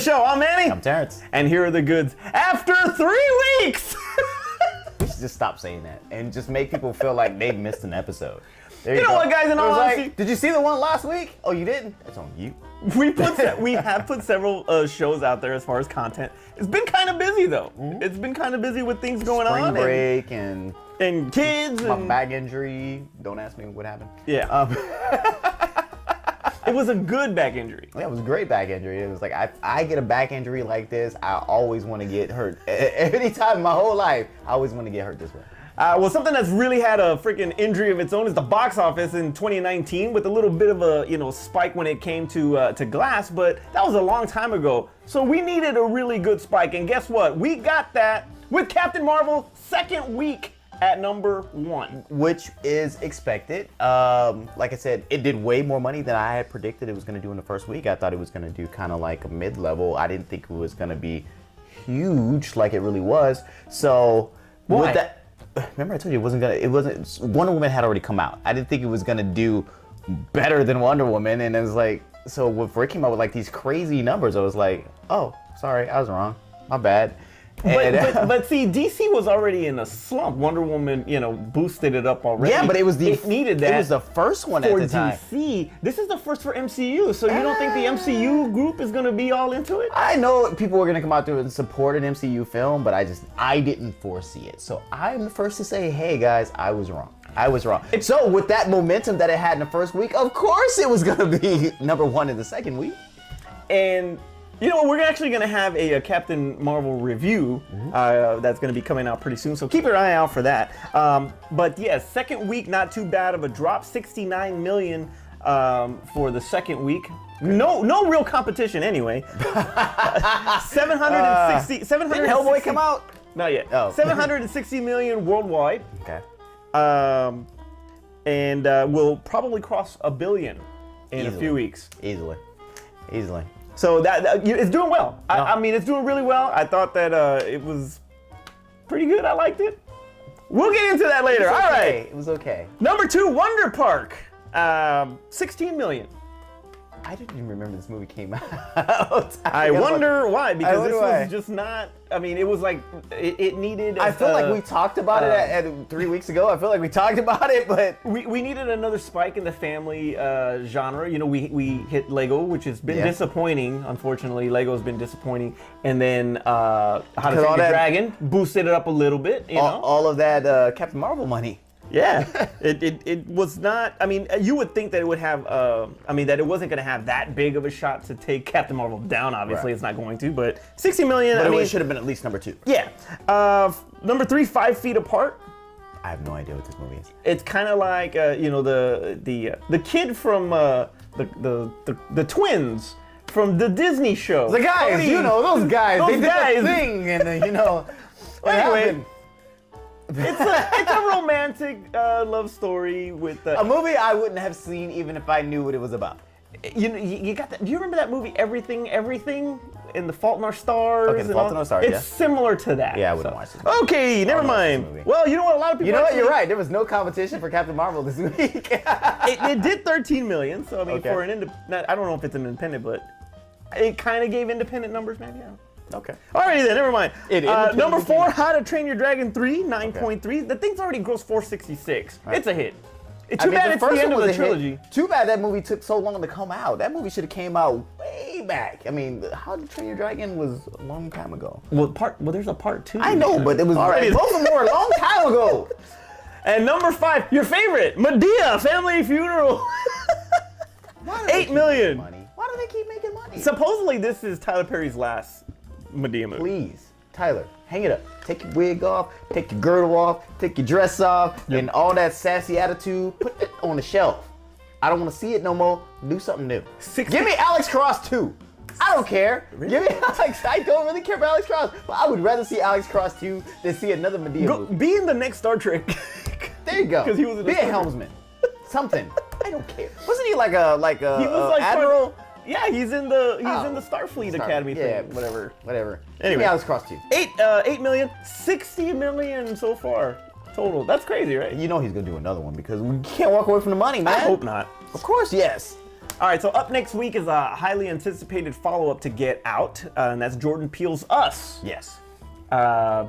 show. I'm Manny. I'm Terrence. And here are the goods. After 3 weeks! We should just stop saying that and just make people feel like they've missed an episode. There You know go. what, guys, in all honesty- did you see the one last week? Oh, you didn't? It's on you. We have put several shows out there as far as content. It's been kind of busy, though. Mm-hmm. It's been kind of busy with things going on. Spring break and kids. My back injury. Don't ask me what happened. Yeah. It was a good back injury. Yeah, it was a great back injury. It was like, I get a back injury like this, I always want to get hurt. Anytime in my whole life, I always want to get hurt this way. Well, something that's really had a freaking injury of its own is the box office in 2019 with a little bit of a spike when it came to Glass, but that was a long time ago. So we needed a really good spike, and guess what? We got that with Captain Marvel second week at number 1. Which is expected. Like I said, it did way more money than I had predicted it was going to do in the first week. I thought it was going to do kind of like a mid-level. I didn't think it was going to be huge like it really was. So with that, remember I told you Wonder Woman had already come out. I didn't think it was going to do better than Wonder Woman, and it was like, so when it came out with like these crazy numbers, I was like, oh, sorry, I was wrong. My bad. But see, DC was already in a slump. Wonder Woman, boosted it up already. Yeah, but it needed that. It was the first one at the time. For DC, this is the first for MCU. So you don't think the MCU group is gonna be all into it? I know people were gonna come out there and support an MCU film, but I didn't foresee it. So I'm the first to say, hey guys, I was wrong. So with that momentum that it had in the first week, of course it was gonna be number 1 in the second week. And you know what? We're actually going to have a Captain Marvel review that's going to be coming out pretty soon, so keep your eye out for that. But yeah, second week, not too bad of a drop, 69 million for the second week. No real competition anyway. 760. Didn't Hellboy come out? Not yet. Oh. 760 million worldwide. Okay. And we'll probably cross $1 billion in a few weeks. Easily. So that it's doing well. No. I mean, it's doing really well. I thought that it was pretty good. I liked it. We'll get into that later. All right. It was okay. Number 2, Wonder Park. 16 million. I didn't even remember this movie came out. I wonder why, because this was just not, I mean, it was like, it needed... I feel like we talked about it 3 weeks ago. I feel like we talked about it, but... We needed another spike in the family genre. We hit Lego, which has been disappointing. Unfortunately, Lego's been disappointing. And then How to Train Your Dragon boosted it up a little bit, you know? All of that Captain Marvel money. Yeah, it was not. I mean, you would think that it would have. That it wasn't going to have that big of a shot to take Captain Marvel down. Obviously, It's not going to. But 60 million. But it should have been at least number 2. Yeah. Number 3, 5 Feet Apart. I have no idea what this movie is. It's kind of like the kid from the twins from the Disney show. The guys, those guys. Those guys. Did the thing, and Well, anyway. It's a romantic love story with a movie I wouldn't have seen even if I knew what it was about. You got that? Do you remember that movie Everything in The Fault in Our Stars? Okay, The Fault in Our Stars. It's similar to that. Yeah, I wouldn't watch it. Okay, never mind. Well, you know what? A lot of people. You know what? You're right. There was no competition for Captain Marvel this week. it did 13 million. So I mean, for an independent, I don't know if it's an independent, but it kind of gave independent numbers, maybe. Yeah. Okay. Alrighty then, never mind. Number 4, How to Train Your Dragon 3, 9.3. Okay. The thing's already grossed 466. Right. It's a hit. Too bad it's the end of the trilogy. Too bad that movie took so long to come out. That movie should have came out way back. I mean, How to Train Your Dragon was a long time ago. Well, there's a part 2. I know, but it was both of them were a long time ago. And number 5, your favorite, Medea, Family Funeral. 8 million. Why do they keep making money? Supposedly, this is Tyler Perry's last Medea movie. Please, Tyler, hang it up. Take your wig off, take your girdle off, take your dress off, and all that sassy attitude, put it on the shelf. I don't want to see it no more. Do something new. Give me Alex Cross 2. I don't care. Really? Give me Alex. I don't really care about Alex Cross, but I would rather see Alex Cross 2 than see another Medea movie. Be in the next Star Trek. There you go. Because he was be a helmsman. Something. I don't care. Wasn't he like a he was like admiral? Yeah, he's in the Starfleet Academy thing. Whatever. Anyway, Alex Cross 2. 8 million, 60 million so far total. That's crazy, right? You know he's gonna do another one because we can't walk away from the money, man. I hope not. Of course, yes. All right, so up next week is a highly anticipated follow-up to Get Out, and that's Jordan Peele's Us. Yes. What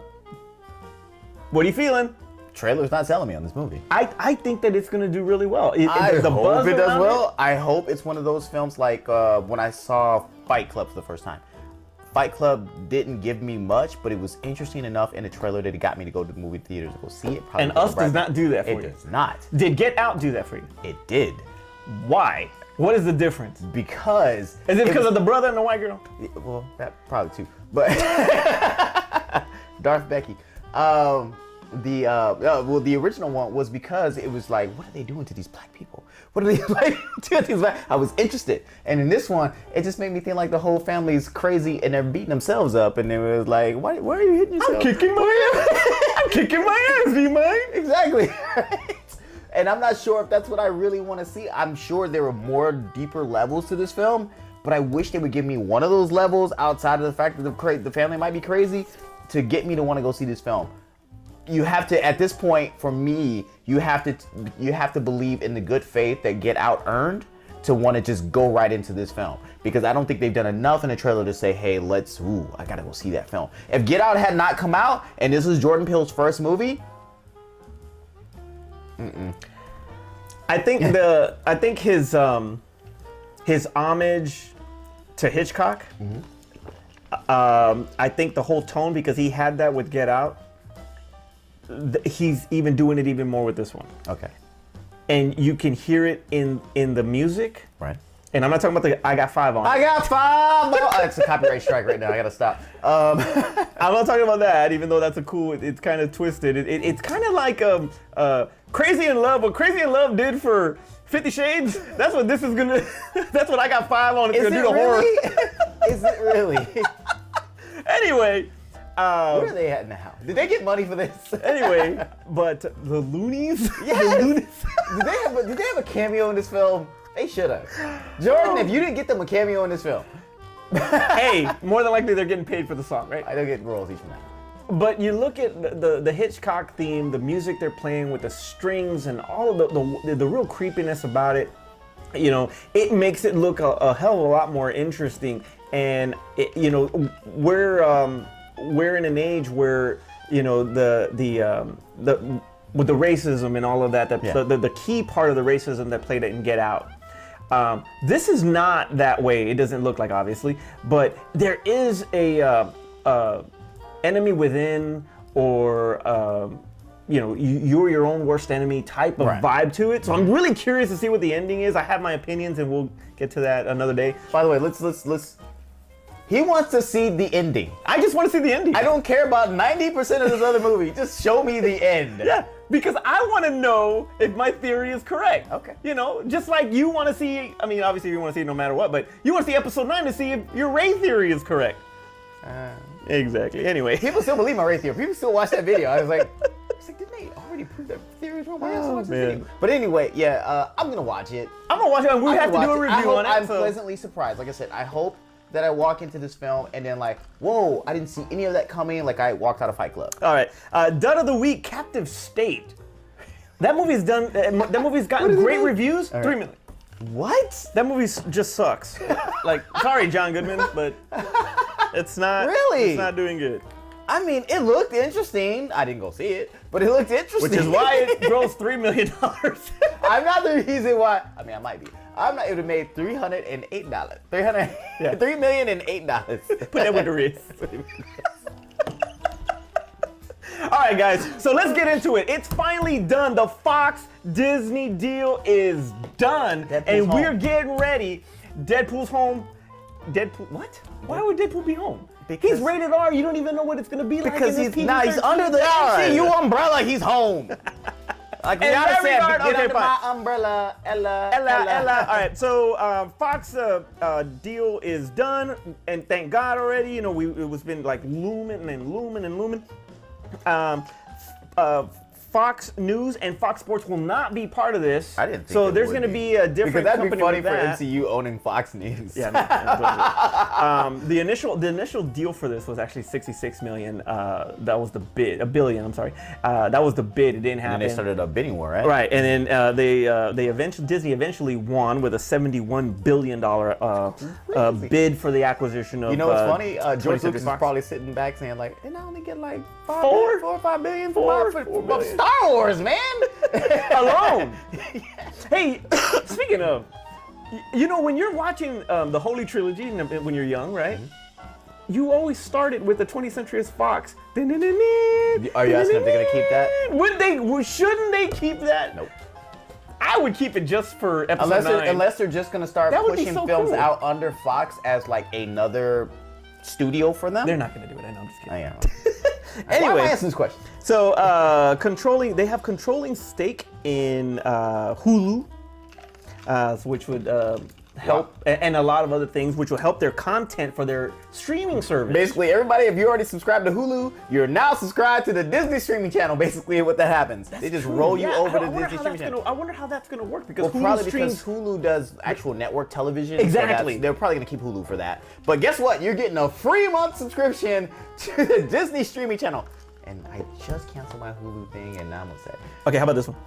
are you feeling? Trailer's not selling me on this movie. I think that it's going to do really well. I the hope buzz it does around well. I hope it's one of those films like when I saw Fight Club for the first time. Fight Club didn't give me much, but it was interesting enough in the trailer that it got me to go to the movie theaters to go see it. And Us does not do that for you. It does not. Did Get Out do that for you? It did. Why? What is the difference? Because... Is it because of the brother and the white girl? Well, that probably too. But... Darth Becky. The original one was because it was like, what are they doing to these black people? What are they like doing to these black? I was interested, and in this one, it just made me think like the whole family's crazy and they're beating themselves up, and it was like, why are you hitting yourself? I'm kicking my ass, do you mind? Exactly. And I'm not sure if that's what I really want to see. I'm sure there are more deeper levels to this film, but I wish they would give me one of those levels outside of the fact that the family might be crazy to get me to want to go see this film. You have to, at this point, for me, you have to believe in the good faith that Get Out earned to want to just go right into this film. Because I don't think they've done enough in the trailer to say, hey, I gotta go see that film. If Get Out had not come out and this was Jordan Peele's first movie, I think his homage to Hitchcock, I think the whole tone, because he had that with Get Out, he's even doing it even more with this one. okay, And you can hear it in the music. right. And I'm not talking about the I Got Five on. I got 5. Oh, it's a copyright strike right now. I gotta stop. I'm not talking about that, even though that's a cool. It's kind of twisted. It's kind of like Crazy in Love. What Crazy in Love did for 50 Shades. That's what this is gonna. That's what I Got 5 on. It's Is gonna it do the really? horror. Is it really? Anyway. Where are they at now? Did they get money for this? Anyway, but the Loonies. Yes. The Loonies. Did they have a cameo in this film? They should have. Jordan, if you didn't get them a cameo in this film, Hey, more than likely they're getting paid for the song, right? I don't get royalties from that. But you look at the Hitchcock theme, the music they're playing with the strings and all of the real creepiness about it. You know, it makes it look a hell of a lot more interesting. And we're in an age where with the racism and all of that, the key part of the racism that played it in Get Out. This is not that way. It doesn't look like, obviously, but there is a enemy within, or you're your own worst enemy type of vibe to it. So I'm really curious to see what the ending is. I have my opinions, and we'll get to that another day. By the way, let's. He wants to see the ending. I just want to see the ending. I don't care about 90% of this other movie. Just show me the end. Yeah, because I want to know if my theory is correct. Okay. You know, just like you want to see, I mean, obviously you want to see it no matter what, but you want to see episode 9 to see if your Ray theory is correct. Exactly. Anyway. People still believe my Ray theory. People still watch that video. I was like, didn't they already prove that theory is wrong? Why else watch this video? But anyway, I'm going to watch it. I'm going to watch it, and we have to do a review on it. I'm pleasantly surprised. Like I said, I hope that I walk into this film and then like, whoa, I didn't see any of that coming. Like I walked out of Fight Club. All right, dud of the week, Captive State. That movie's done. That movie's gotten great reviews. 3 million. What? That movie just sucks. Like, sorry, John Goodman, but it's not. Really? It's not doing good. I mean, it looked interesting. I didn't go see it, but it looked interesting. Which is why it grossed $3 million. I'm not the reason why. I mean, I might be. I'm not. It would have made $308. $3,008. Put that with the wrist. All right, guys. So let's get into it. It's finally done. The Fox Disney deal is done, we're getting ready. Deadpool's home. Deadpool. What? Why would Deadpool be home? Because he's rated R. You don't even know what it's gonna be like. Because he's under the MCU umbrella. He's home. Like Rihanna said, get under my umbrella, Ella. All right, so Fox deal is done, and thank God already. You know, it was been like looming. Fox News and Fox Sports will not be part of this. I didn't think so. it There's would going to be a different because that'd company be funny with for that. MCU owning Fox News. Yeah. The initial deal for this was actually $66 million. That was the bid. $1 billion. I'm sorry. That was the bid. It didn't happen. And then they started a bidding war, right? Right, and then Disney eventually won with a $71 billion bid for the acquisition of. You know what's funny? George 20th Lucas is Fox. probably sitting back saying like, and I only get like $4 or $5 billion $4 for Star Wars, man. Alone. Hey, speaking of, you know, when you're watching the Holy Trilogy when you're young, right? Mm-hmm. You always started with the 20th Century Fox. Are you asking if they're gonna keep that? Would they? Shouldn't they keep that? Nope. I would keep it just for episode 9. Unless they're just gonna start pushing so films cool. out under Fox as like another studio for them. They're not gonna do it. I know. I'm just kidding. I am. Anyway, why am I asking this question? So they have controlling stake in Hulu, which would help, and a lot of other things, which will help their content for their streaming service. Basically, everybody, if you already subscribed to Hulu, you're now subscribed to the Disney streaming channel. Basically, what that happens, they just roll you over to Disney streaming channel. I wonder how that's gonna work because Well, probably because Hulu does actual network television. Exactly. So they're probably gonna keep Hulu for that. But guess what? You're getting a free month subscription to the Disney streaming channel. And I just canceled my Hulu thing, and now I'm upset. Okay, how about this one?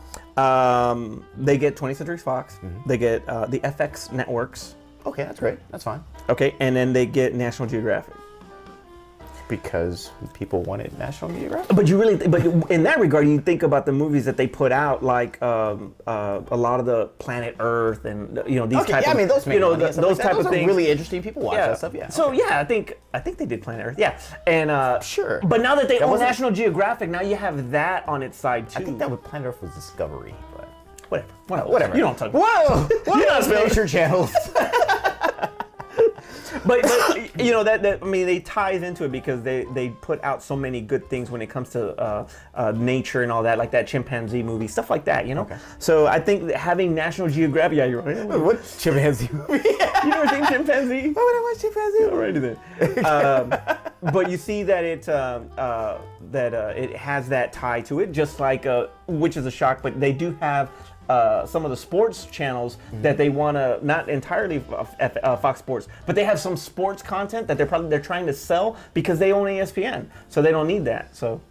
They get 20th Century Fox. Mm-hmm. They get the FX networks. Okay, that's great. That's fine. Okay, and then they get National Geographic. Because people wanted National Geographic. But in that regard, you think about the movies that they put out, like a lot of the Planet Earth and these type of those make money and stuff those like type that. of Those things. are really interesting. People watch that stuff. Yeah. So yeah, I think they did Planet Earth. Yeah, and sure. But now that they own National Geographic, now you have that on its side too. I think that with Planet Earth was Discovery, but whatever. You don't talk. Whoa! You're not nature channels. But that I mean, they ties into it because they put out so many good things when it comes to nature and all that, like that chimpanzee movie, stuff like that, Okay. So I think that having National Geographic, yeah, you're right. What chimpanzee movie? You never seen Chimpanzee? Why would I watch Chimpanzee? Alrighty then. But you see that it has that tie to it, just like which is a shock, but they do have. Some of the sports channels that they want to, not entirely Fox Sports, but they have some sports content that they're trying to sell because they own ESPN, so they don't need that. So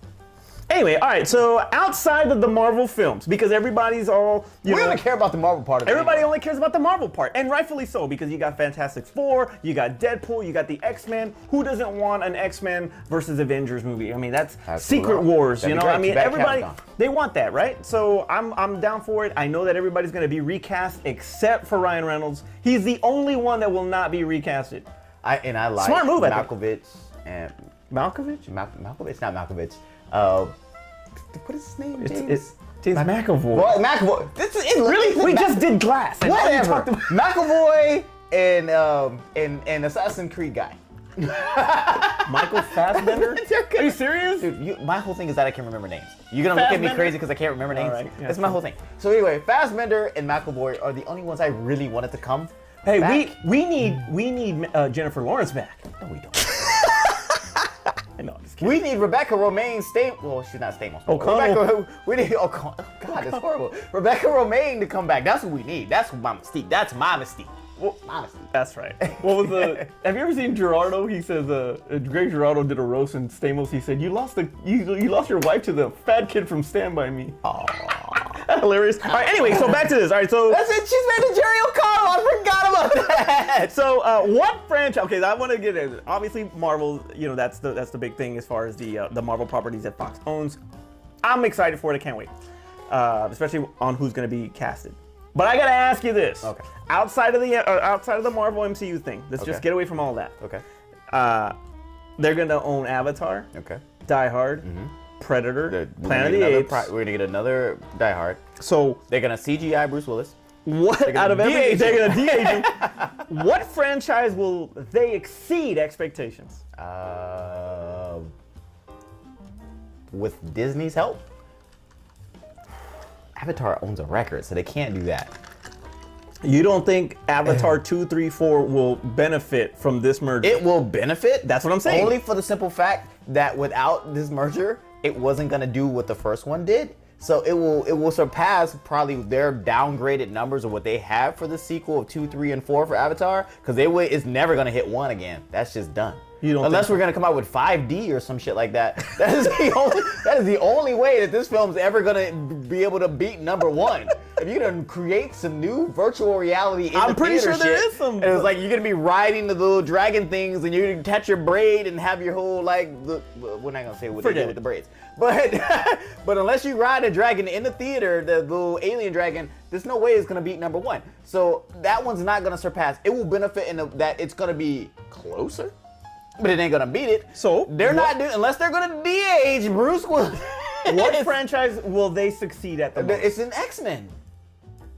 anyway, all right. So outside of the Marvel films, because everybody's all we don't care about the Marvel part of it. Everybody only cares about the Marvel part, and rightfully so, because you got Fantastic Four, you got Deadpool, you got the X-Men. Who doesn't want an X-Men versus Avengers movie? I mean, that's Secret Wars, I mean, everybody, they want that, right? So I'm down for it. I know that everybody's going to be recast except for Ryan Reynolds. He's the only one that will not be recasted. I like Smart move, Malkovich and Malkovich? Malkovich, not Malkovich. What is his name? It's James McAvoy. Well, McAvoy. Really? We just did Glass. Whatever. McAvoy and Assassin's Creed guy. Michael Fassbender? Are you serious? Dude, my whole thing is that I can't remember names. You're gonna look at me crazy because I can't remember names. Right, yeah, That's my whole thing. So anyway, Fassbender and McAvoy are the only ones I really wanted to come. Hey, back. we need Jennifer Lawrence back. No, we don't. No, I'm just kidding. We need Rebecca Romaine Stamos. Well, she's not Stamos. O'Connell. We need O'Connell. Oh, God, that's horrible. Rebecca Romaine to come back. That's what we need. That's my mystique. That's my mystique. Well, that's right. What was the? Have you ever seen Gerardo? He says, Greg Gerardo did a roast in Stamos. He said, "You lost your wife to the fat kid from Stand By Me." Aww. That's hilarious. All right. Anyway, so back to this. All right. So that's it. She's married to Jerry O'Connell. I forgot about that. So what franchise? Okay, I want to get it. Obviously, Marvel. That's the big thing as far as the Marvel properties that Fox owns. I'm excited for it. I can't wait, especially on who's going to be casted. But I gotta ask you this. Okay. Outside of the Marvel MCU thing, let's just get away from all that. Okay. They're gonna own Avatar. Okay. Die Hard. Predator. Planet of the Apes. We're gonna get another Die Hard. So they're gonna CGI Bruce Willis. What out of everything? They're gonna de-age him. What franchise will they exceed expectations? With Disney's help. Avatar owns a record, so they can't do that. You don't think Avatar 2, 3, 4 will benefit from this merger? It will benefit. That's what I'm saying. Only for the simple fact that without this merger, it wasn't going to do what the first one did. So it will surpass probably their downgraded numbers of what they have for the sequel of 2, 3, and 4 for Avatar, because it's never gonna hit 1 again. That's just done. Unless we're gonna come out with 5D or some shit like that. That is the only way that this film's ever gonna be able to beat number 1. If you're gonna create some new virtual reality in I'm the pretty theater sure there shit, is some. and it's like you're gonna be riding the little dragon things, and you're gonna catch your braid and have your whole we're not gonna say what they do with the braids, but unless you ride a dragon in the theater, the little alien dragon, there's no way it's gonna beat number 1. So that one's not gonna surpass. It will benefit in that it's gonna be closer, but it ain't gonna beat it. So they're not doing, unless they're gonna de-age Bruce Willis. What franchise will they succeed at the most? It's an X-Men.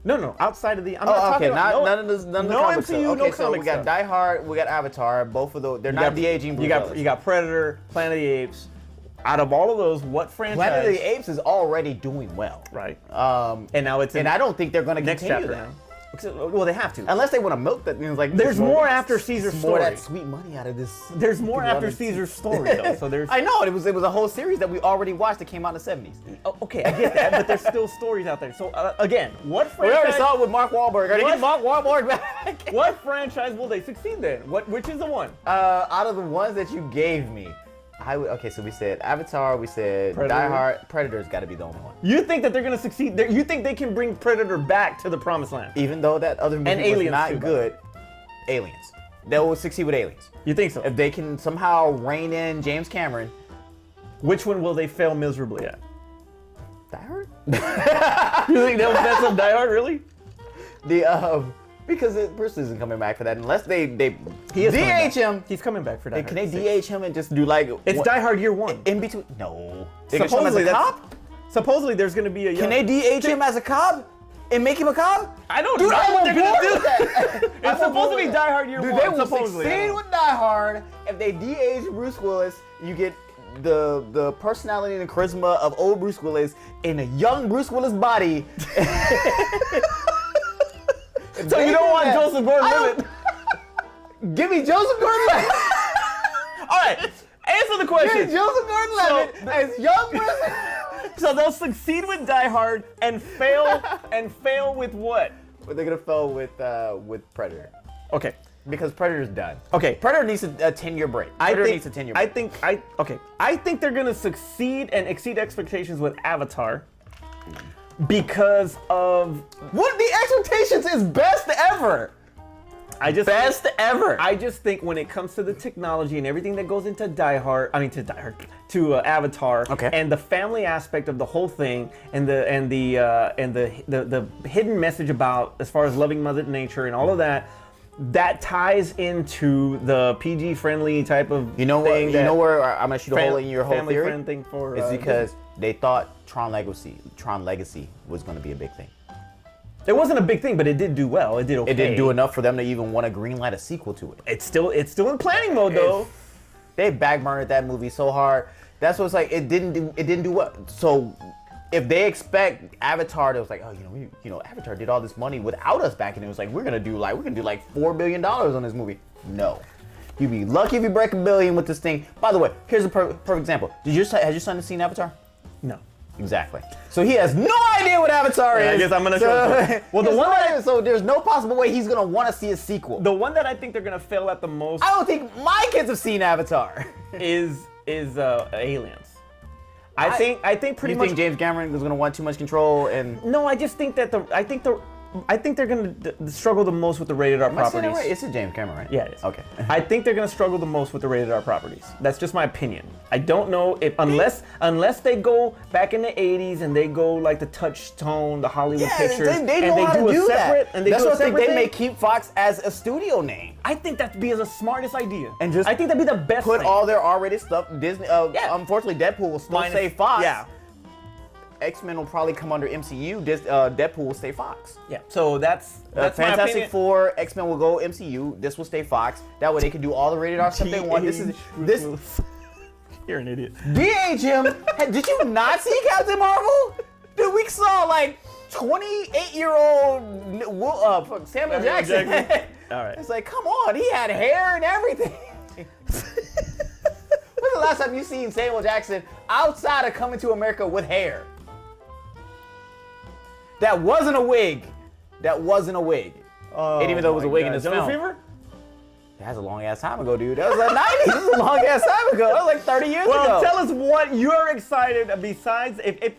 No, outside of the. I'm not talking about none of the no comic MCU, stuff. no Okay, so comic we got stuff. Die Hard, we got Avatar. Both of those, they're not de-aging Bruce Willis. You got Predator, Planet of the Apes. Out of all of those, what franchise? Planet of the Apes is already doing well. Right. And now it's in I don't think they're going to next continue chapter that. now. Well, they have to. Unless they want to milk that. Like, There's more after Caesar's more story. that sweet money out of this. There's more after Caesar's story, though. So there's. I know it was a whole series that we already watched that came out in the 70s. Okay, I get that, but there's still stories out there. So again, what We franchise? already saw it with Mark Wahlberg. Are they getting Mark Wahlberg back? What franchise will they succeed then? Which is the one? Out of the ones that you gave me, okay, so we said Avatar, we said Predator. Die Hard. Predator's got to be the only one. You think that they're gonna succeed? You think they can bring Predator back to the Promised Land? Even though that other movie was Aliens not too, good, Aliens. They will succeed with Aliens. You think so? If they can somehow rein in James Cameron. Which one will they fail miserably at? Die Hard? You think they'll mess up Die Hard, really? Because Bruce isn't coming back for that unless they He is coming back. DH him. He's coming back for Die Hard. Can they DH him and just do like It's Die Hard Year 1. in between? No. They can show him as Supposedly, a cop? supposedly there's gonna be a young. Can they DH him as a cop and make him a cop? I don't Dude, know I'm what on they're gonna board do. with that. It's supposed to be Die Hard Year Dude, 1. they will supposedly. succeed with Die Hard if they de-age Bruce Willis. You get the personality and the charisma of old Bruce Willis in a young Bruce Willis body. So you don't want Joseph Gordon-Levitt? Give me Joseph Gordon-Levitt. All right, answer the question. Give me Joseph Gordon-Levitt as young Bruce. So they'll succeed with Die Hard and fail with what? But they're gonna fail with Predator. Okay. Because Predator's done. Okay. Predator needs a 10-year break. Predator needs a 10-year break. I think they're gonna succeed and exceed expectations with Avatar because of What the expectations is best ever. Best ever. I just think when it comes to the technology and everything that goes into Avatar, Okay. and the family aspect of the whole thing, and the hidden message about as far as loving Mother Nature and all of that, that ties into the PG friendly type of You know what? thing. You know where I'm gonna shoot a hole in your whole family theory? friend thing for It's because they thought Tron Legacy was gonna be a big thing. it wasn't a big thing, but it did do well. It did okay. It didn't do enough for them to even want to greenlight a sequel to it. It's still in planning mode though. They backburned that movie so hard. That's what's like. It didn't do well. So if they expect Avatar, it was like, oh, Avatar did all this money without us back, and it was like we're gonna do like $4 billion on this movie. No, you'd be lucky if you break $1 billion with this thing. By the way, here's a perfect example. Has your son seen Avatar? No. Exactly. So he has no idea what Avatar is. I guess I'm gonna show him. Well, so there's no possible way he's gonna want to see a sequel. The one that I think they're gonna fail at the most I don't think my kids have seen Avatar. is Aliens. I think pretty You much. think James Cameron is gonna want too much control and? No, I just think that I think they're gonna struggle the most with the rated R Am I saying that properties. right? It's a James Cameron, right? Yeah, it is. Okay. I think they're gonna struggle the most with the rated R properties. That's just my opinion. I don't know if unless they go back in the '80s and they go like the Touchstone, the Hollywood Pictures, they know and they how do to a do separate, that. and they That's do a what I think separate they may thing. keep Fox as a studio name. I think that'd be the smartest idea. And just I think that'd be the best. Put thing. all their R-rated stuff. Disney. Yeah. Unfortunately, Deadpool will still Minus- say Fox. Yeah. X-Men will probably come under MCU. Deadpool will stay Fox. Yeah. So that's my Fantastic opinion. Four, X-Men will go MCU. This will stay Fox. That way they can do all the rated R stuff they want. This. You're an idiot. DH him. Hey, did you not see Captain Marvel? Dude, we saw like 28-year-old Samuel Jackson. All right. It's like, come on, he had hair and everything. When's the last time you seen Samuel Jackson outside of Coming to America with hair? That wasn't a wig. That wasn't a wig. And even though it was a wig in this Jungle film. Fever? That's a long ass time ago, dude. That was like 90s. This is a long ass time ago. That was like 30 years ago. Well, tell us what you're excited besides, if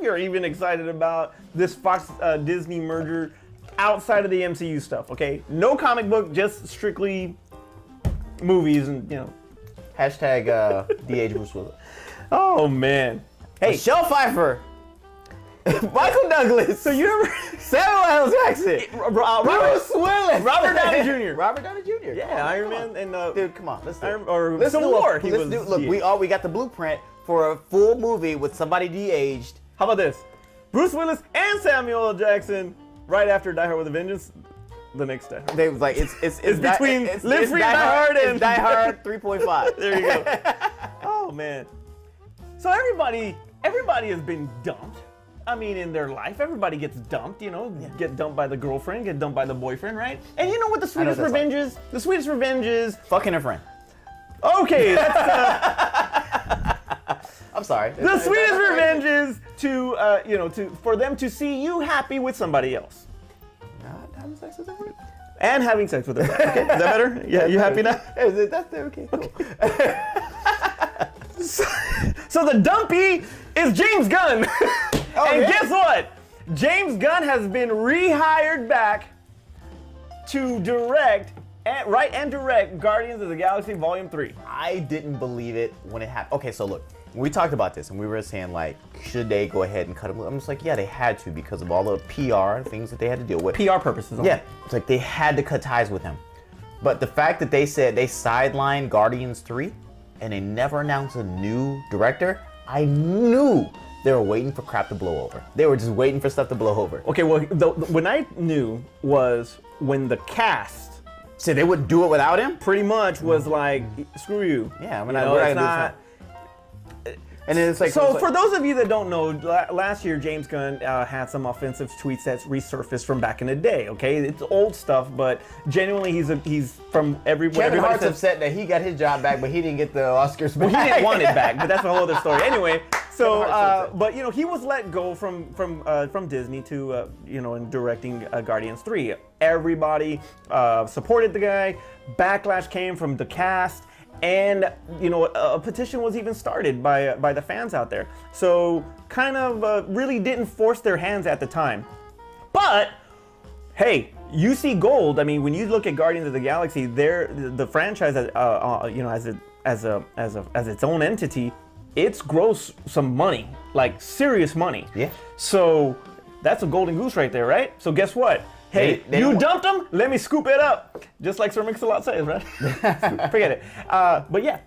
you're even excited about this Fox Disney merger outside of the MCU stuff. Okay, no comic book, just strictly movies and Hashtag DH Bruce Willis. Oh man. Hey, Michelle Pfeiffer. Michael Douglas. So you never Samuel L. Jackson. Bruce Willis. Robert Downey Jr. Robert Downey Jr. Yeah, Iron Man and dude, come on, let's do it. or Let's Civil do War. Look, we got the blueprint for a full movie with somebody de-aged. How about this? Bruce Willis and Samuel L. Jackson right after Die Hard with a Vengeance. The next day. They was like, it's between Live Free and Die Hard and Die Hard 3.5. There you go. Oh man. So everybody has been dumped. I mean, in their life, everybody gets dumped. Get dumped by the girlfriend, get dumped by the boyfriend, right? And you know what the sweetest revenge is? The sweetest revenge is fucking a friend. Okay, that's I'm sorry. The sweetest revenge is for them to see you happy with somebody else. Having sex with a friend? And having sex with a friend. Okay, is that better? Yeah, you happy now? That's okay. Cool. So the dumpy is James Gunn. And guess what? James Gunn has been rehired back to direct and direct Guardians of the Galaxy Volume 3. I didn't believe it when it happened. Okay, so look, we talked about this and we were saying like, should they go ahead and cut him? I'm just like, yeah, they had to because of all the PR things that they had to deal with. PR purposes only. Yeah, it's like they had to cut ties with him. But the fact that they said they sidelined Guardians 3 and they never announced a new director, I knew they were waiting for crap to blow over. They were just waiting for stuff to blow over. Okay, well, when I knew was when the cast so they wouldn't do it without him? Pretty much was like, screw you. Yeah, we're not gonna do this. And then it's like, so for those of you that don't know, last year James Gunn had some offensive tweets that resurfaced from back in the day. Okay, it's old stuff, but genuinely he's from everywhere. Kevin Hart's upset that he got his job back, but he didn't get the Oscars back. Well, he didn't want it back, but that's a whole other story. Anyway, so but he was let go from Disney to in directing Guardians 3. Everybody supported the guy. Backlash came from the cast. And a petition was even started by the fans out there. So kind of really didn't force their hands at the time. But hey, you see gold. I mean, when you look at Guardians of the Galaxy, the franchise as its own entity, it's grossed some money, like serious money. Yeah. So that's a golden goose right there, right? So guess what? Hey, you dumped him? Let me scoop it up. Just like Sir Mix-a-Lot says, right? Forget it. But yeah,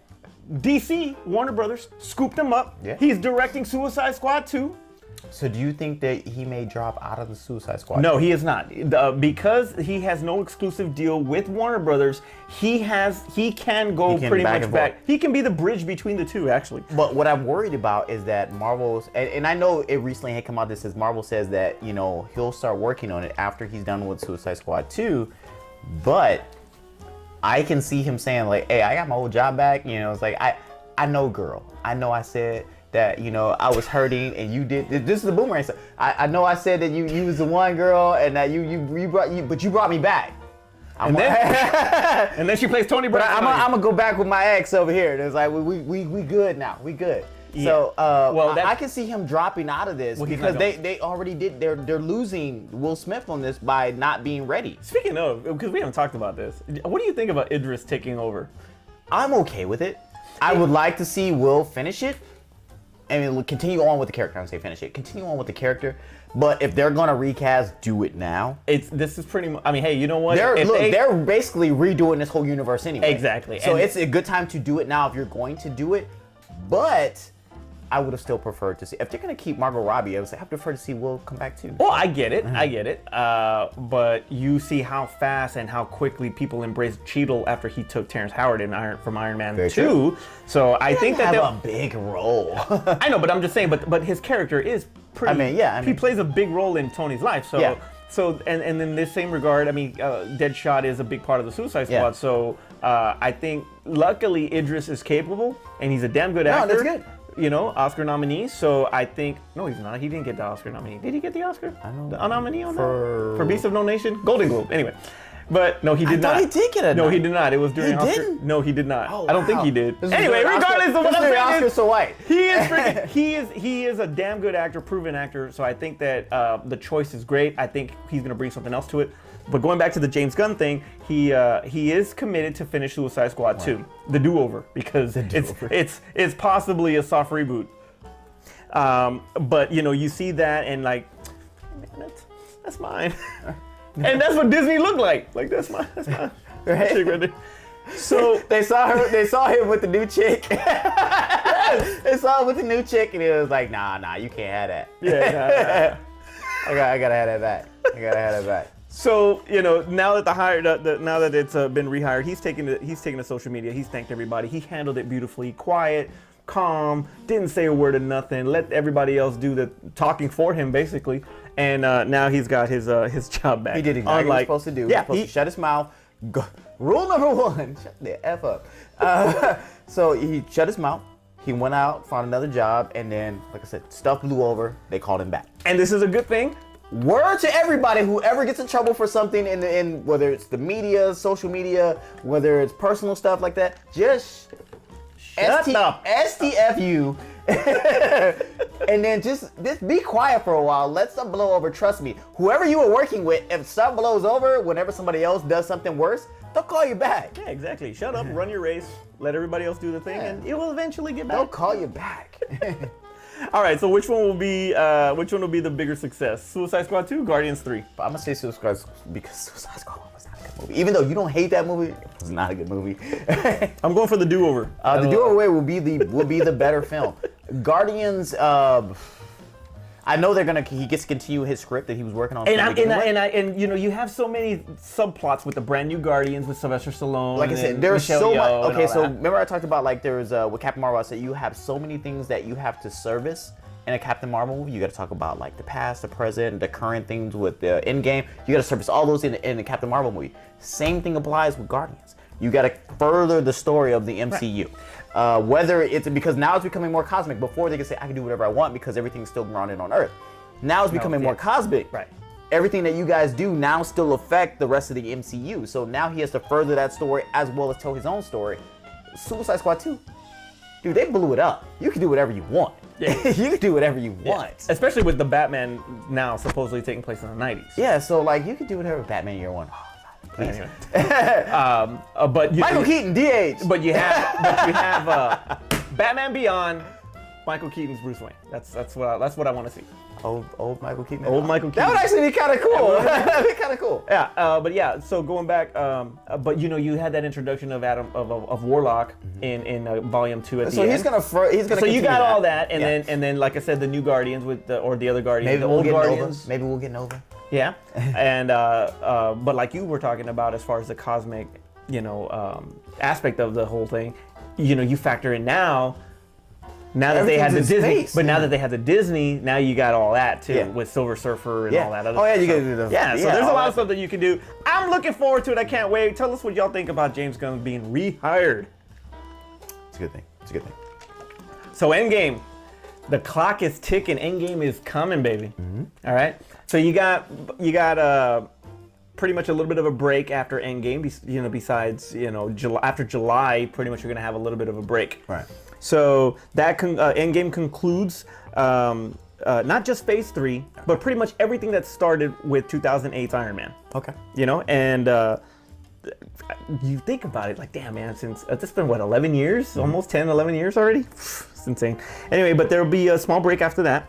DC, Warner Brothers, scooped him up. Yeah. He's directing Suicide Squad 2. So do you think that he may drop out of the Suicide Squad? No, he is not. Because he has no exclusive deal with Warner Brothers, he can go pretty much back. He can be the bridge between the two, actually. But what I'm worried about is that Marvel's, and I know it recently had come out that says Marvel says that, he'll start working on it after he's done with Suicide Squad 2, but I can see him saying like, hey, I got my old job back. It's like, I know, girl. I know I said that I was hurting and you did. This is the boomerang stuff. I know I said that you was the one girl and that but you brought me back. And then she plays Tony Brown. I'm gonna go back with my ex over here. And it's like we good now. We good. Yeah. So I can see him dropping out of this because they already did. They're losing Will Smith on this by not being ready. Speaking of, because we haven't talked about this, what do you think about Idris taking over? I'm okay with it. I would like to see Will finish it. I mean, continue on with the character. I don't say finish it. Continue on with the character. But if they're gonna recast, do it now. This is pretty much. I mean, hey, you know what? They're basically redoing this whole universe anyway. Exactly. So it's a good time to do it now if you're going to do it. But I would have still preferred to see, if they're gonna keep Margot Robbie, I prefer to see Will come back too. Oh, I get it. I get it. But you see how fast and how quickly people embraced Cheadle after he took Terrence Howard from Iron Man 2. True. So I think that have a big role. I know, but I'm just saying. But his character is pretty. He plays a big role in Tony's life. So yeah. So and in this same regard, I mean, Deadshot is a big part of the Suicide Squad. Yeah. So I think luckily Idris is capable and he's a damn good actor. No, that's good. Oscar nominee. So I think no, he's not. He didn't get the Oscar nominee. Did he get the Oscar? I don't A nominee on for... that for Beast of No Nation, Golden Globe. Anyway, but no, he did not. I thought he did get a. No, he did not. It was during He Oscar. didn't? No, he did not. Oh, I don't think wow. he did. This is Anyway, during regardless Oscar, of what I'm saying, Oscar so white. he is freaking, he is a damn good actor, proven actor. So I think that the choice is great. I think he's gonna bring something else to it. But going back to the James Gunn thing, he is committed to finish Suicide Squad 2, the do-over, because it's possibly a soft reboot. But you see that and like, man, that's mine. And that's what Disney looked like. Like that's mine. Right? So They saw him with the new chick. They saw him with the new chick, and he was like, "Nah, you can't have that." Yeah, I gotta have that back. So now that now that it's been rehired, he's taken to social media. He's thanked everybody. He handled it beautifully, quiet, calm, didn't say a word of nothing. Let everybody else do the talking for him, basically. And now he's got his job back. He did exactly what he was supposed to do. Yeah, he was supposed to shut his mouth. Rule number 1: shut the f up. So he shut his mouth. He went out, found another job, and then, like I said, stuff blew over. They called him back. And this is a good thing. Word to everybody, whoever gets in trouble for something in whether it's the media, social media, whether it's personal stuff like that, just Shut up. STFU. And then just be quiet for a while. Let stuff blow over. Trust me. Whoever you were working with, if stuff blows over, whenever somebody else does something worse, they'll call you back. Yeah, exactly. Shut up, run your race, let everybody else do the thing, and it will eventually get back. They'll call you back. All right, so which one will be the bigger success? Suicide Squad 2, Guardians 3? I'm gonna say Suicide Squad because Suicide Squad was not a good movie. Even though you don't hate that movie, it was not a good movie. I'm going for the do-over. The do-over way will be the better film. Guardians. I know he gets to continue his script that he was working on. And you have so many subplots with the brand new Guardians with Sylvester Stallone. Like I said, there's so much. Okay, so remember I talked about like there's with Captain Marvel. I said you have so many things that you have to service in a Captain Marvel movie. You got to talk about like the past, the present, the current things with the Endgame. You got to service all those in the Captain Marvel movie. Same thing applies with Guardians. You got to further the story of the MCU. Right. Whether it's because now it's becoming more cosmic. Before they could say I can do whatever I want because everything's still grounded on Earth. Now it's becoming more cosmic. Right. Everything that you guys do now still affect the rest of the MCU. So now he has to further that story as well as tell his own story. Suicide Squad 2. Dude, they blew it up. You can do whatever you want. Yeah. You can do whatever you want. Especially with the Batman now supposedly taking place in the 90s. Yeah, so like you can do whatever Batman Year One. Please. Anyway. But Michael Keaton, DH. But you have Batman Beyond, Michael Keaton's Bruce Wayne. That's what I want to see. Old Michael Keaton. Old Michael Keaton. That would actually be kind of cool. That'd be kind of cool. Yeah, but yeah. So going back, but you had that introduction of Warlock in Volume 2 at the end. So he's gonna. So you got all that, and then like I said, the new Guardians with the other Guardians, maybe the we'll old get Guardians. Nova. Maybe we'll get Nova. Yeah, and but like you were talking about as far as the cosmic, aspect of the whole thing, you factor in now. Now that they had the Disney, now that they had the Disney, now you got all that too with Silver Surfer and all that other stuff. Oh yeah, you got to do those. Yeah, so there's a lot of stuff that you can do. I'm looking forward to it. I can't wait. Tell us what y'all think about James Gunn being rehired. It's a good thing. It's a good thing. So Endgame, the clock is ticking. Endgame is coming, baby. Mm-hmm. All right. So you got pretty much a little bit of a break after Endgame. Besides July, after July, pretty much you're gonna have a little bit of a break. Right. So that Endgame concludes not just Phase 3, but pretty much everything that started with 2008's Iron Man. Okay. And you think about it, like, damn, man, since it's been, 11 years? Mm-hmm. Almost 10, 11 years already? It's insane. Anyway, but there'll be a small break after that.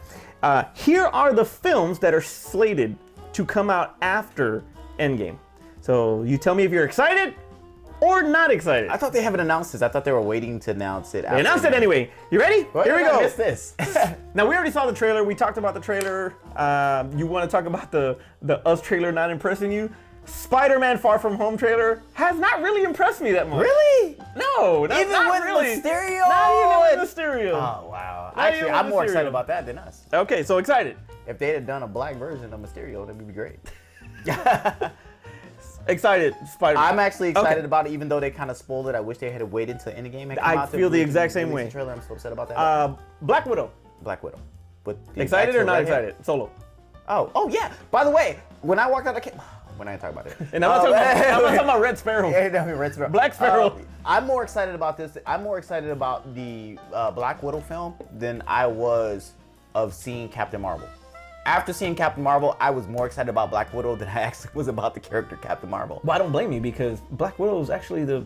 Here are the films that are slated to come out after Endgame. So you tell me if you're excited or not excited. I thought they haven't announced this. I thought they were waiting to announce it. They announced it anyway. You ready? What? Here we go. I missed this. Now, we already saw the trailer. We talked about the trailer. You want to talk about the Us trailer not impressing you? Spider-Man Far From Home trailer has not really impressed me that much. Really? No, not really. Mysterio? Not even with Mysterio. Oh, wow. Actually, I'm more excited about that than us. Okay, so excited. If they had done a black version of Mysterio, that would be great. Excited, Spider-Man. I'm actually excited about it, even though they kind of spoiled it. I wish they had waited until Endgame had come I out to feel the release exact same way. the trailer. I'm so upset about that. Black Widow. Black Widow. With the Excited or actual not red hair. excited? Solo. Oh yeah. By the way, when I walked out, when I talk about it, And I'm not talking about Red Sparrow. Yeah, no, Red Sparrow. Black Sparrow. I'm more excited about this. I'm more excited about the Black Widow film than I was of seeing Captain Marvel. After seeing Captain Marvel, I was more excited about Black Widow than I actually was about the character Captain Marvel. Well, I don't blame you because Black Widow is actually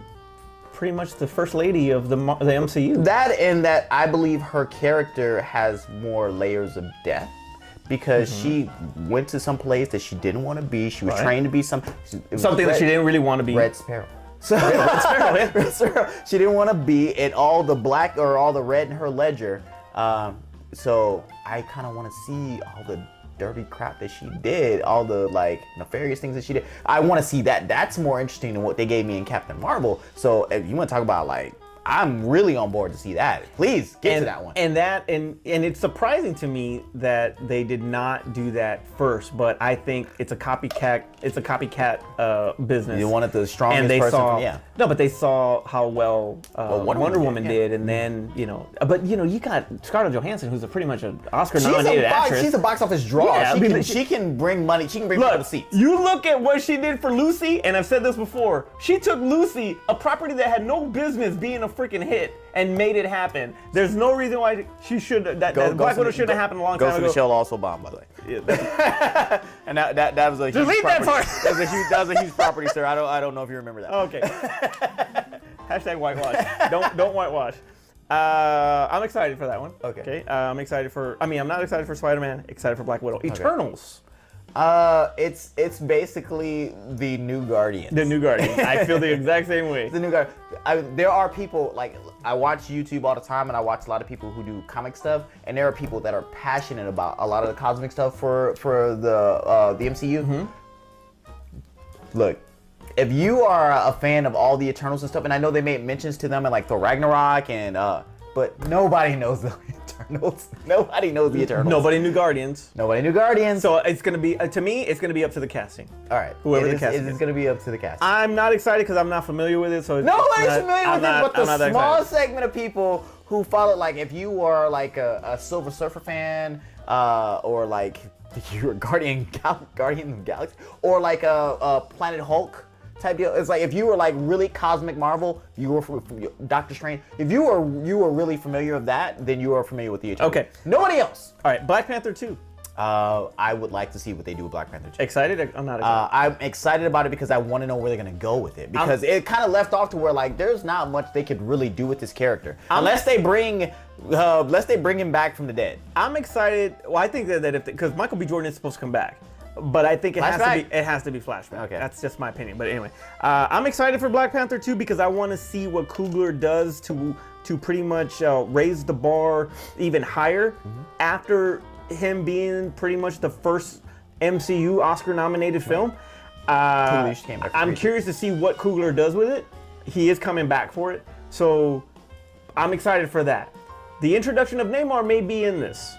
pretty much the first lady of the MCU. That and that I believe her character has more layers of depth because she went to some place that she didn't want to be. She was trained to be something that she didn't really want to be. Red Sparrow. So Red Sparrow. She didn't want to be in all the black or all the red in her ledger. So I kind of want to see all the dirty crap that she did, all the like nefarious things that she did. I want to see that. That's more interesting than what they gave me in Captain Marvel. So if you want to talk about like, I'm really on board to see that. Please get to that one. And it's surprising to me that they did not do that first, but I think it's a copycat. It's a copycat business. You wanted the strongest and they person. saw, No, but they saw how well, Wonder Woman did, and then but you got Scarlett Johansson, who's pretty much an Oscar-nominated actress. She's a box office draw. Yeah, she can bring money. She can bring people to seats. You look at what she did for Lucy, and I've said this before. She took Lucy, a property that had no business being a freaking hit, and made it happen. There's no reason why she should. That Black Widow shouldn't have happened a long time ago. Ghost in the Shell also bombed, by the way. Yeah, and that was a huge delete that part. That was a huge property, sir. I don't know if you remember that. Okay. Hashtag whitewash. Don't whitewash. I'm excited for that one. Okay. I'm excited for. I'm not excited for Spider-Man. Excited for Black Widow. Eternals. It's basically the new Guardians. The new Guardians. I feel the exact same way. The new Guardians. There are people, like, I watch YouTube all the time, and I watch a lot of people who do comic stuff, and there are people that are passionate about a lot of the cosmic stuff for the MCU. Mm-hmm. Look, if you are a fan of all the Eternals and stuff, and I know they made mentions to them in like Thor Ragnarok, and but nobody knows the Eternals. Nobody knows the Eternals. Nobody knew Guardians. Nobody knew Guardians. So it's gonna be, to me, it's gonna be up to the casting. All right. Whoever the casting is. It's gonna be up to the casting. I'm not excited because I'm not familiar with it. So nobody's familiar with it, but the small segment of people who follow, like, if you are like a Silver Surfer fan, or like you're a Guardian of the Galaxy, or like a Planet Hulk type deal. It's like if you were like really cosmic Marvel, you were from Doctor Strange. If you were really familiar with that, then you are familiar with the Eternals. Okay. Nobody else. All right. Black Panther 2. I would like to see what they do with Black Panther 2. Excited? I'm not excited. I'm excited about it because I want to know where they're going to go with it. Because it kind of left off to where, like, there's not much they could really do with this character. Unless they bring him back from the dead. I'm excited. Well, I think that because Michael B. Jordan is supposed to come back. But I think it has to be flashback. Okay. That's just my opinion. But anyway, I'm excited for Black Panther 2 because I want to see what Coogler does to pretty much raise the bar even higher after him being pretty much the first MCU Oscar-nominated film. I'm curious to see what Coogler does with it. He is coming back for it, so I'm excited for that. The introduction of Namor may be in this.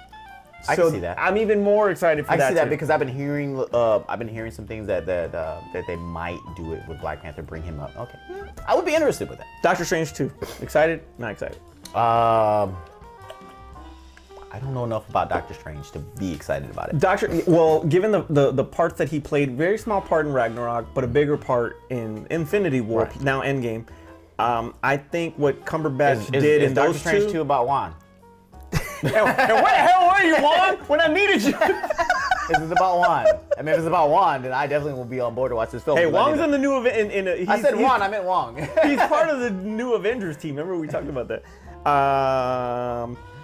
I can see that. I'm even more excited for that. I see that because I've been hearing some things that they might do it with Black Panther, bring him up. Okay, I would be interested with that. Doctor Strange 2. Excited? Not excited. I don't know enough about Doctor Strange to be excited about it. Given the parts that he played, very small part in Ragnarok, but a bigger part in Infinity War, now Endgame. I think what Cumberbatch did in those Doctor Strange 2 about Juan. And where the hell were you, Juan, when I needed you? This is about Juan. I mean, if it's about Juan, then I definitely will be on board to watch this film. Hey, Wong's in the new event. I said Juan, I meant Wong. He's part of the new Avengers team. Remember we talked about that.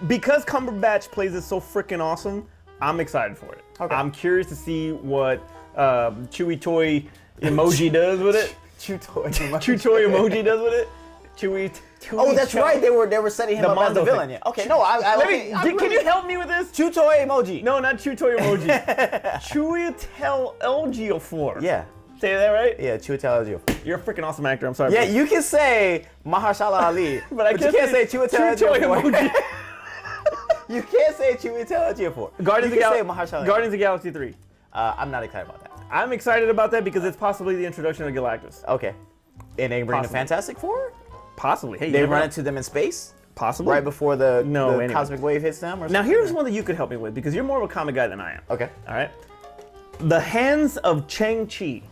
Because Cumberbatch plays it so freaking awesome, I'm excited for it. Okay. I'm curious to see what Chewy Toy emoji does with it. Chew Toy emoji does with it. Chewy. Oh, that's right. They were setting him up as the villain. Yeah. Okay. No, can you help me with this? Chew Toy emoji. No, not Chew Toy emoji. Chiwetel Ejiofor. Yeah. Say that right? Yeah, Chiwetel Ejiofor. You're a freaking awesome actor. I'm sorry. Yeah, you can say Mahershala Ali, but you can't say Chiwetel Ejiofor. You can't say Chiwetel Ejiofor. Guardians of the Galaxy 3. I'm not excited about that. I'm excited about that because it's possibly the introduction of Galactus. Okay. And they bring the Possibly. Fantastic Four? Possibly. Hey, you They never run know. into them in space? Possibly. Right before the anyway. cosmic wave hits them? Or Now, something? here's one that you could help me with because you're more of a comic guy than I am. Okay. All right. The Hands of Shang-Chi.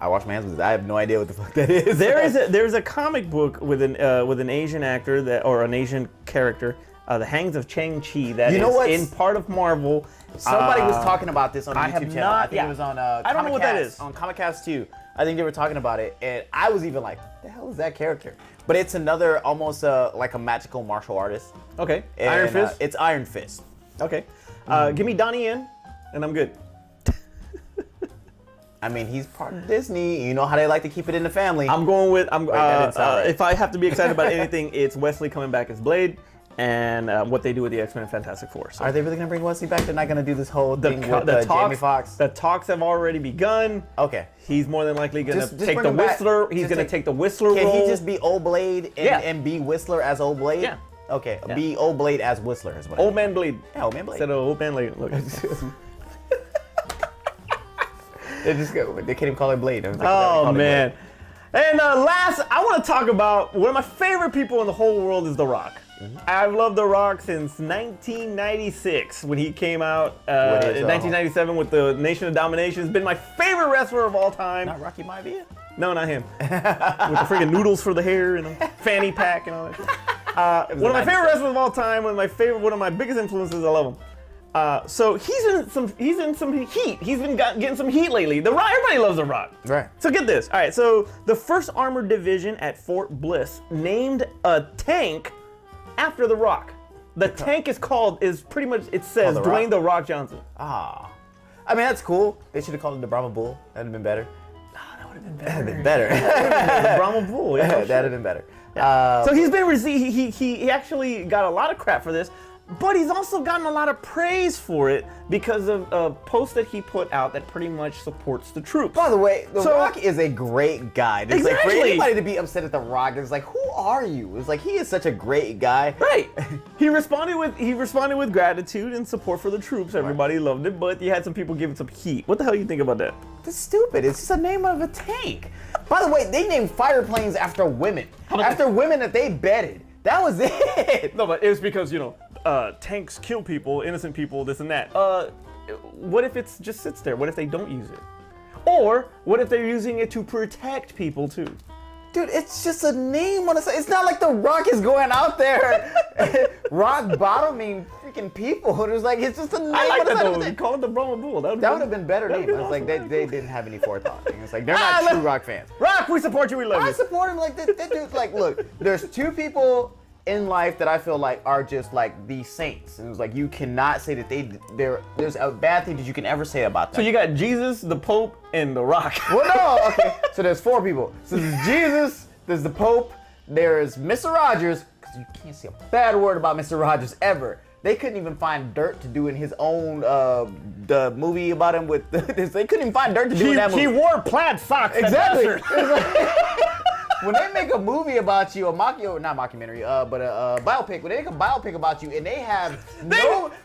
I wash my hands with this. I have no idea what the fuck that is. There's a comic book with an Asian actor or an Asian character, The Hands of Shang-Chi, that is in part of Marvel. Somebody was talking about this on the I have YouTube channel. I think not- it was on I don't know what that is. On Comic Cast 2. I think they were talking about it, and I was even like, what the hell is that character? But it's another almost like a magical martial artist. Okay. And, Iron Fist. It's Iron Fist. Okay. Give me Donnie Yen, and I'm good. I mean, he's part of Disney. You know how they like to keep it in the family. I'm going with that didn't sound right. if I have to be excited about anything, it's Wesley coming back as Blade, and what they do with the X-Men and Fantastic Four. So Are they really gonna bring Wesley back? They're not gonna do this whole thing with the Jamie Foxx. The talks have already begun. Okay. He's more than likely gonna Just take bring the him back. Whistler. He's Just gonna take- take the Whistler Can role. he just be Old Blade and be Whistler as Old Blade? Yeah. Okay. Yeah. Be Old Blade as Whistler is what I Old mean. Man Blade? Yeah, Old Man Blade. Instead of Old Man Blade. Look. They can't even call it Blade. Oh man. And last, I want to talk about one of my favorite people in the whole world is The Rock. I've loved The Rock since 1996 when he came out in 1997 with the Nation of Domination. He's been my favorite wrestler of all time. Not Rocky Maivia? No, not him. With the freaking noodles for the hair and a fanny pack and all that. One of my favorite wrestlers of all time. One of my biggest influences. I love him. So he's in some heat. He's been getting some heat lately. The Rock, everybody loves The Rock. Right. So get this. All right. So the 1st Armored Division at Fort Bliss named a tank after The Rock. The tank is pretty much, it says Called The Dwayne Rock? The Rock Johnson. Ah. I mean, that's cool. They should have called it the Brahma Bull. That'd have been better. That'd have been better. The Brahma Bull. Yeah, That'd have been better. So he's been he actually got a lot of crap for this, but he's also gotten a lot of praise for it because of a post that he put out that pretty much supports the troops. By the way, The So- Rock is a great guy. It's like for Exactly. anybody to be upset at The Rock, it's like, who are you? It's like he is such a great guy. Right. He responded with gratitude and support for the troops. Everybody loved it, but you had some people giving some heat. What the hell you think about that? That's stupid. It's just a name of a tank. By the way, they named fighter planes after women. After women that they bedded. That was it. No, but it was because, tanks kill people, innocent people, this and that. What if it just sits there? What if they don't use it? Or what if they're using it to protect people too? Dude, it's just a name on a side. It's not like The Rock is going out there rock bottoming freaking people. It's like, it's just a name I like on the that side of though. the We thing. call it the Brahma Bull. That That would have been better That'd name. be It's like awesome. they didn't have any forethought. It's like they're not true Rock fans. Rock, we support you. We love I you. support him. Like that dude's like, look, there's two people in life that I feel like are just like the saints, and it's like you cannot say that there's a bad thing that you can ever say about them. So you got Jesus, the Pope, and the Rock. Well, no, okay. So there's 4 people. So there's Jesus, there's the Pope, there's Mr. Rogers, because you can't say a bad word about Mr. Rogers ever. They couldn't even find dirt to do in his own the movie about him with this. They couldn't even find dirt to do in that movie. He wore plaid socks. Exactly. That bastard. When they make a movie about you, not mockumentary, but a biopic, when they make a biopic about you and they have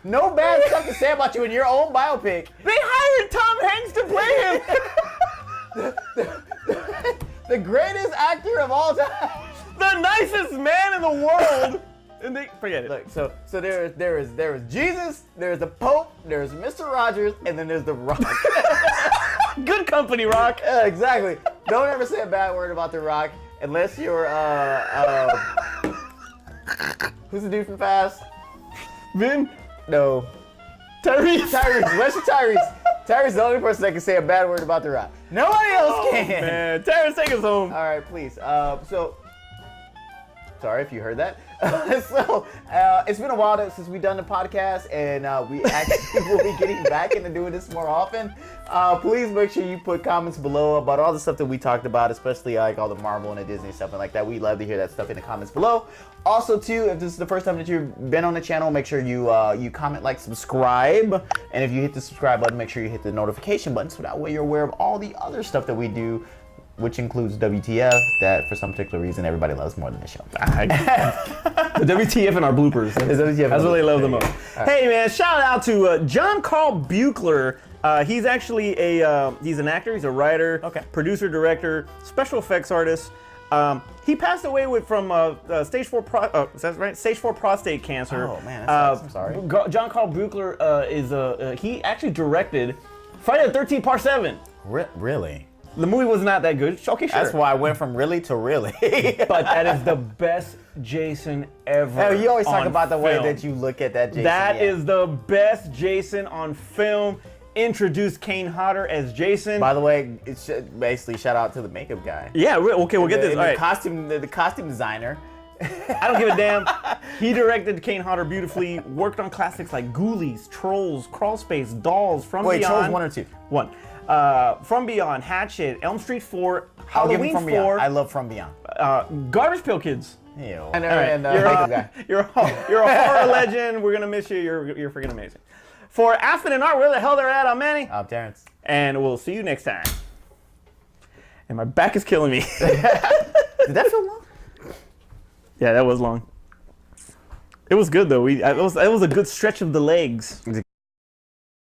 no bad stuff to say about you in your own biopic, They hired Tom Hanks to play him. the greatest actor of all time. The nicest man in the world. And they forget it. Look, so there is Jesus, there's the Pope, there's Mr. Rogers, and then there's the Rock. Good company, Rock. Exactly. Don't ever say a bad word about the Rock unless you're who's the dude from Fast? Vin. No. Tyrese. Unless you're Tyrese. Tyrese is the only person that can say a bad word about the Rock. Nobody else can. Man, Tyrese, take us home. All right, please. Sorry if you heard that. It's been a while since we've done the podcast, and we actually will be getting back into doing this more often. Please make sure you put comments below about all the stuff that we talked about, especially like all the Marvel and the Disney stuff and like that. We'd love to hear that stuff in the comments below. Also, too, if this is the first time that you've been on the channel, make sure you comment, like, subscribe. And if you hit the subscribe button, make sure you hit the notification button so that way you're aware of all the other stuff that we do, which includes WTF, that for some particular reason everybody loves more than the show. The WTF and our bloopers. It's WTF. That's what they love the most. Right. Hey man, shout out to John Carl Buechler. He's actually he's an actor, he's a writer, Okay. producer, director, special effects artist. He passed away stage 4 is that right? Stage 4 prostate cancer. Oh man, that sucks. I'm sorry. John Carl Buechler he actually directed Friday the 13th Part 7. Really? The movie was not that good. Okay, sure. That's why I went from really to really. But that is the best Jason ever. You always talk on about the way film. that you look at that Jason. That yeah. is the best Jason on film. Introduced Kane Hodder as Jason. By the way, it's basically shout out to the makeup guy. Yeah, okay, we'll get this. All right. The costume designer. I don't give a damn. He directed Kane Hodder beautifully. Worked on classics like Ghoulies, Trolls, Crawl Space, Dolls, From Beyond. Trolls 1 or 2? 1. From Beyond, Hatchet, Elm Street 4, I'll give him Halloween From 4. Beyond. I love From Beyond. Garbage Pail Kids. Ew. All right. You're a horror legend. We're gonna miss you. You're freaking amazing. For Aspen and Art, where the hell they're at, I'm Manny. I'm Terrence. And we'll see you next time. And my back is killing me. Did that feel long? Yeah, that was long. It was good though. It was a good stretch of the legs.